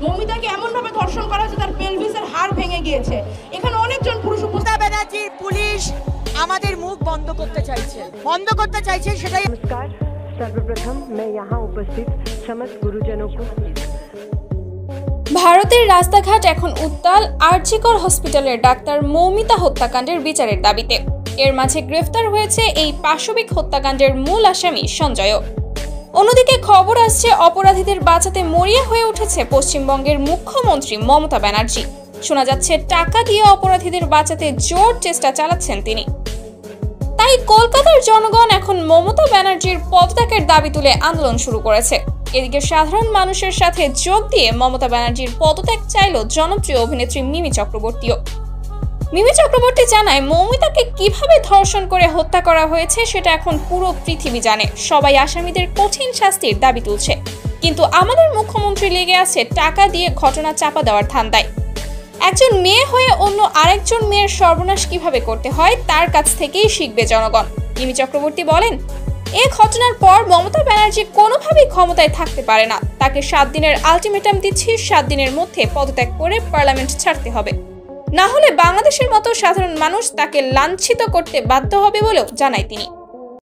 মমিতাকে এমন ভাবে ধর্ষণ করা হয়েছে তার পেলভিসের হাড় ভেঙে গিয়েছে। এখানে অনেকজন পুরুষ উপস্থিত। ব্যানার্জির পুলিশ আমাদের মুখ বন্ধ করতে চাইছে সেটাই। नमस्कार, सर्वप्रथम मैं यहाँ उपस्थित समस्त गुरुजनों को ভারতের রাস্তাঘাট এখন উত্তাল আরজিকর হসপিটালের ডাক্তার মৌমিতা হত্যাকাণ্ডের বিচারের দাবিতে। এর মাঝে গ্রেফতার হয়েছে এই পাশবিক হত্যাকাণ্ডের মূল আসামি সঞ্জয়ও। অন্যদিকে খবর আসছে অপরাধীদের বাঁচাতে মরিয়া হয়ে উঠেছে পশ্চিমবঙ্গের মুখ্যমন্ত্রী মমতা ব্যানার্জি। শোনা যাচ্ছে টাকা দিয়ে অপরাধীদের বাঁচাতে জোর চেষ্টা চালাচ্ছেন তিনি। তাই কলকাতার জনগণ এখন মমতা ব্যানার্জির পদত্যাগের দাবি তুলে আন্দোলন শুরু করেছে। এদিকে সাধারণ মানুষের সাথে যোগ দিয়ে মমতা ব্যানার্জির পদত্যাগ চাইল জনপ্রিয় অভিনেত্রী মিমি চক্রবর্তীও। মিমি চক্রবর্তী জানায়, মৌমিতাকে কিভাবে ধর্ষণ করে হত্যা করা হয়েছে সেটা এখন পুরো পৃথিবী জানে। সবাই আসামিদের কঠিন শাস্তির দাবি তুলছে, কিন্তু আমাদের মুখ্যমন্ত্রী লেগে আছে টাকা দিয়ে ঘটনা চাপা দেওয়ার ধান্দায়। একজন মেয়ে হয়ে অন্য আরেকজন মেয়ের সর্বনাশ কিভাবে করতে হয় তার কাছ থেকেই শিখবে জনগণ। মিমি চক্রবর্তী বলেন, এ ঘটনার পর মমতা ব্যানার্জি কোনোভাবেই ক্ষমতায় থাকতে পারে না। তাকে 7 দিনের আলটিমেটাম দিচ্ছি, 7 দিনের মধ্যে পদত্যাগ করে পার্লামেন্ট ছাড়তে হবে, না হলে বাংলাদেশের মতো সাধারণ মানুষ তাকে লাঞ্ছিত করতে বাধ্য হবে বলেও জানায় তিনি।